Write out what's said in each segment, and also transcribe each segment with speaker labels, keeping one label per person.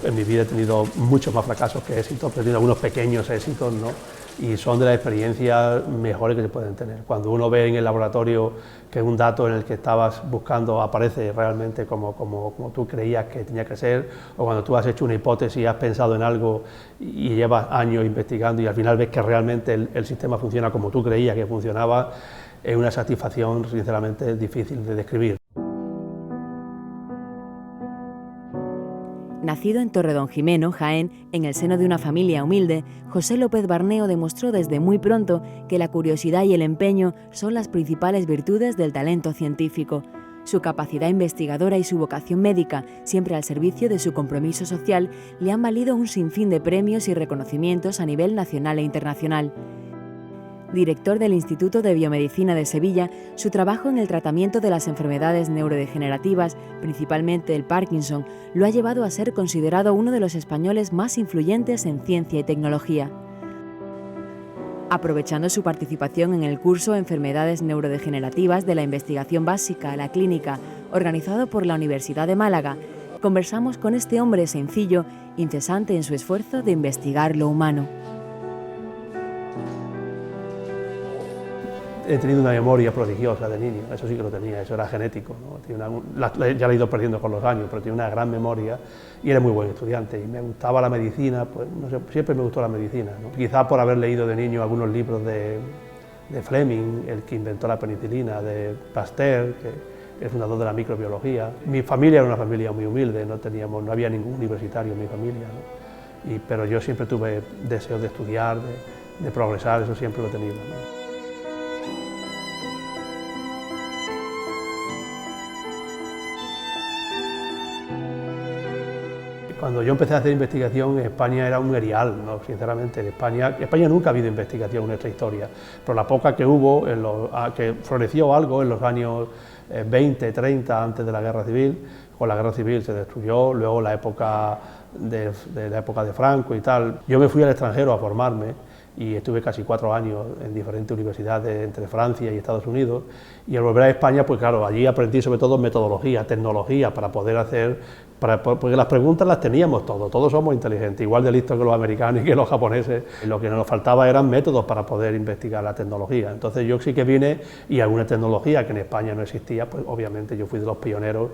Speaker 1: en mi vida he tenido muchos más fracasos que éxitos, pero he tenido algunos pequeños éxitos, ¿no? Y son de las experiencias mejores que se pueden tener. Cuando uno ve en el laboratorio que un dato en el que estabas buscando aparece realmente como tú creías que tenía que ser, o cuando tú has hecho una hipótesis, has pensado en algo y llevas años investigando y al final ves que realmente el sistema funciona como tú creías que funcionaba, es una satisfacción sinceramente difícil de describir.
Speaker 2: Nacido en Torredonjimeno, Jaén, en el seno de una familia humilde, José López Barneo demostró desde muy pronto que la curiosidad y el empeño son las principales virtudes del talento científico. Su capacidad investigadora y su vocación médica, siempre al servicio de su compromiso social, le han valido un sinfín de premios y reconocimientos a nivel nacional e internacional. Director del Instituto de Biomedicina de Sevilla, su trabajo en el tratamiento de las enfermedades neurodegenerativas, principalmente el Parkinson, lo ha llevado a ser considerado uno de los españoles más influyentes en ciencia y tecnología. Aprovechando su participación en el curso Enfermedades Neurodegenerativas de la Investigación Básica a la Clínica, organizado por la Universidad de Málaga, conversamos con este hombre sencillo, incesante en su esfuerzo de investigar lo humano.
Speaker 1: He tenido una memoria prodigiosa de niño, eso sí que lo tenía, eso era genético, ¿no? Ya la he ido perdiendo con los años, pero tenía una gran memoria y era muy buen estudiante y me gustaba la medicina, pues no sé, siempre me gustó la medicina, ¿no? Quizá por haber leído de niño algunos libros de Fleming, el que inventó la penicilina, de Pasteur, que es el fundador de la microbiología. Mi familia era una familia muy humilde, no había ningún universitario en mi familia, ¿no? Pero yo siempre tuve deseos de estudiar, de progresar, eso siempre lo he tenido, ¿no? Cuando yo empecé a hacer investigación, España era un erial, ¿no? Sinceramente, en España nunca ha habido investigación en nuestra historia, pero la poca que hubo, que floreció algo en los años 20, 30, antes de la Guerra Civil, con la Guerra Civil se destruyó, luego la época de Franco y tal. Yo me fui al extranjero a formarme y estuve casi 4 años en diferentes universidades entre Francia y Estados Unidos, y al volver a España, pues claro, allí aprendí sobre todo metodología, tecnología, para poder hacer, porque las preguntas las teníamos todos somos inteligentes, igual de listos que los americanos y que los japoneses, lo que nos faltaba eran métodos para poder investigar la tecnología. Entonces yo sí que vine, y alguna tecnología que en España no existía, pues obviamente yo fui de los pioneros,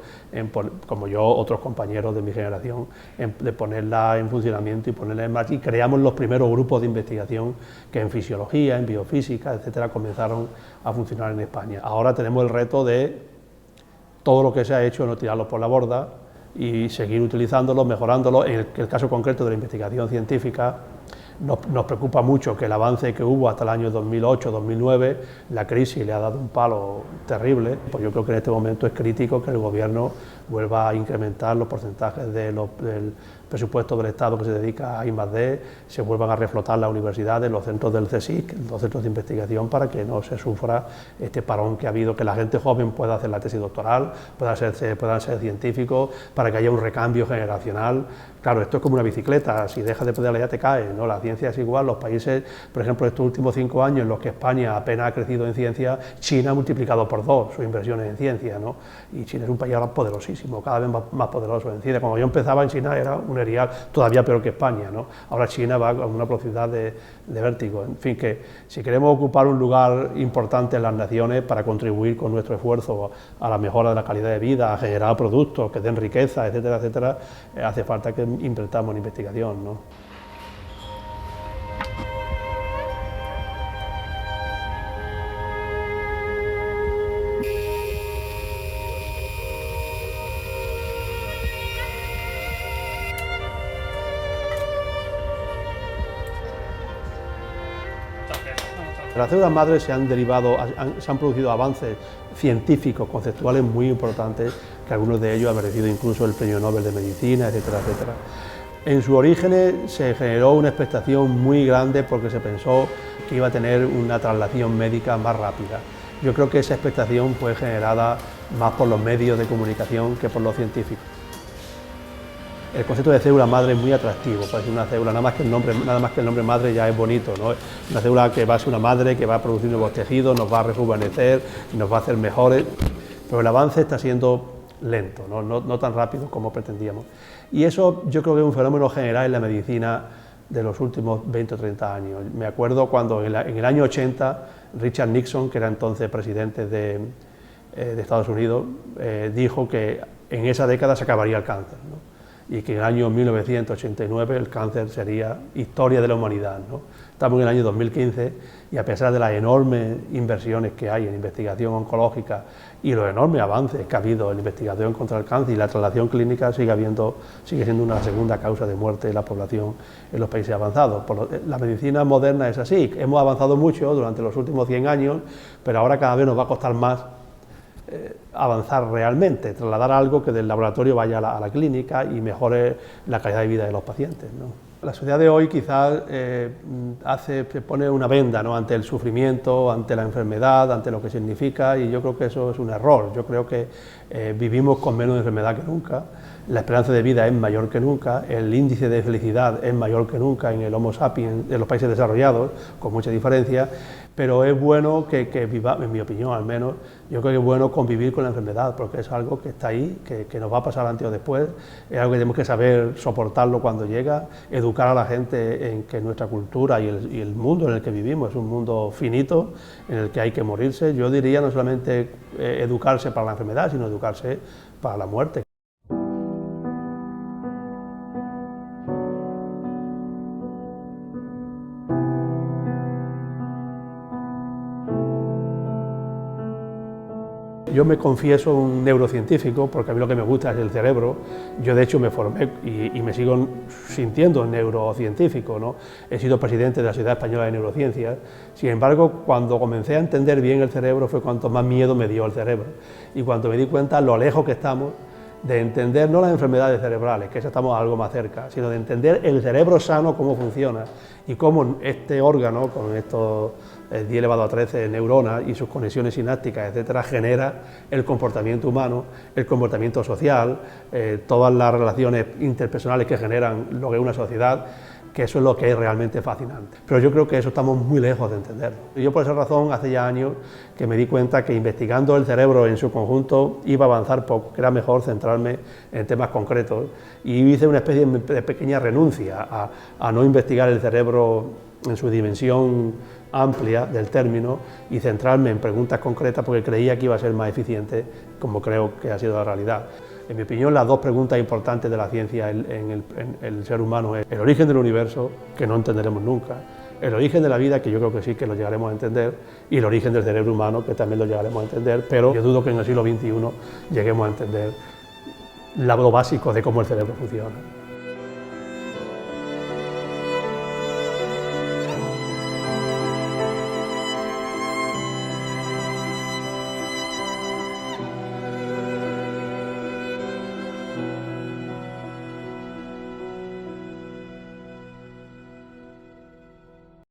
Speaker 1: como yo, otros compañeros de mi generación, de ponerla en funcionamiento y ponerla en marcha, y creamos los primeros grupos de investigación que en fisiología, en biofísica, etcétera, comenzaron a funcionar en España. Ahora tenemos el reto de todo lo que se ha hecho, no tirarlo por la borda y seguir utilizándolo, mejorándolo. En el caso concreto de la investigación científica, nos preocupa mucho que el avance que hubo hasta el año 2008-2009, la crisis le ha dado un palo terrible, pues yo creo que en este momento es crítico que el gobierno vuelva a incrementar los porcentajes del presupuesto del Estado que se dedica a I+D, se vuelvan a reflotar las universidades, los centros del CSIC, los centros de investigación, para que no se sufra este parón que ha habido, que la gente joven pueda hacer la tesis doctoral, puedan ser científicos, para que haya un recambio generacional. Claro, esto es como una bicicleta, si dejas de pedalear ya te caes, ¿no? La ciencia es igual, los países, por ejemplo, estos últimos 5 años en los que España apenas ha crecido en ciencia, China ha multiplicado por 2 sus inversiones en ciencia, ¿no? Y China es un país ahora poderosísimo, cada vez más poderoso en ciencia. Cuando yo empezaba en China era un erial todavía peor que España, ¿no? Ahora China va a una velocidad de vértigo. En fin, que si queremos ocupar un lugar importante en las naciones para contribuir con nuestro esfuerzo a la mejora de la calidad de vida, a generar productos que den riqueza, etcétera, etcétera, hace falta que invertamos en investigación, ¿no? De las células madres se han producido avances científicos, conceptuales muy importantes, que algunos de ellos han merecido incluso el Premio Nobel de Medicina, etcétera, etcétera. En sus orígenes se generó una expectación muy grande porque se pensó que iba a tener una traslación médica más rápida. Yo creo que esa expectación fue generada más por los medios de comunicación que por los científicos. El concepto de célula madre es muy atractivo, parece una célula, nada más que el nombre madre ya es bonito, ¿no? Una célula que va a ser una madre, que va a producir nuevos tejidos, nos va a rejuvenecer, nos va a hacer mejores, pero el avance está siendo lento, no tan rápido como pretendíamos. Y eso yo creo que es un fenómeno general en la medicina de los últimos 20 o 30 años. Me acuerdo cuando en el año 80 Richard Nixon, que era entonces presidente de Estados Unidos, dijo que en esa década se acabaría el cáncer, ¿no? Y que en el año 1989 el cáncer sería historia de la humanidad, ¿no? Estamos en el año 2015 y a pesar de las enormes inversiones que hay en investigación oncológica y los enormes avances que ha habido en la investigación contra el cáncer y la traslación clínica, sigue siendo una segunda causa de muerte de la población en los países avanzados. La medicina moderna es así, hemos avanzado mucho durante los últimos 100 años, pero ahora cada vez nos va a costar más avanzar realmente, trasladar algo que del laboratorio vaya a la clínica y mejore la calidad de vida de los pacientes, ¿no? La sociedad de hoy quizás pone una venda, ¿no?, ante el sufrimiento, ante la enfermedad, ante lo que significa, y yo creo que eso es un error. Yo creo que vivimos con menos enfermedad que nunca, la esperanza de vida es mayor que nunca, el índice de felicidad es mayor que nunca en el Homo sapiens, en los países desarrollados, con mucha diferencia, pero es bueno que vivamos, en mi opinión al menos, yo creo que es bueno convivir con la enfermedad, porque es algo que está ahí, que nos va a pasar antes o después, es algo que tenemos que saber soportarlo cuando llega, educar a la gente en que nuestra cultura y el mundo en el que vivimos es un mundo finito, en el que hay que morirse. Yo diría no solamente educarse para la enfermedad, sino educarse para la muerte. Yo me confieso un neurocientífico porque a mí lo que me gusta es el cerebro. Yo de hecho me formé y me sigo sintiendo neurocientífico, ¿no? He sido presidente de la Sociedad Española de Neurociencias. Sin embargo, cuando comencé a entender bien el cerebro fue cuanto más miedo me dio el cerebro. Y cuando me di cuenta lo lejos que estamos de entender no las enfermedades cerebrales, que eso estamos algo más cerca, sino de entender el cerebro sano, cómo funciona y cómo este órgano, con estos 10 elevado a 13 neuronas y sus conexiones sinápticas, etcétera, genera el comportamiento humano, el comportamiento social, todas las relaciones interpersonales que generan lo que es una sociedad, que eso es lo que es realmente fascinante. Pero yo creo que eso estamos muy lejos de entenderlo. Y yo por esa razón hace ya años que me di cuenta que investigando el cerebro en su conjunto iba a avanzar poco, que era mejor centrarme en temas concretos, y hice una especie de pequeña renuncia a no investigar el cerebro en su dimensión amplia del término y centrarme en preguntas concretas porque creía que iba a ser más eficiente, como creo que ha sido la realidad. En mi opinión, las dos preguntas importantes de la ciencia en el ser humano es el origen del universo, que no entenderemos nunca, el origen de la vida, que yo creo que sí que lo llegaremos a entender, y el origen del cerebro humano, que también lo llegaremos a entender, pero yo dudo que en el siglo XXI lleguemos a entender lo básico de cómo el cerebro funciona.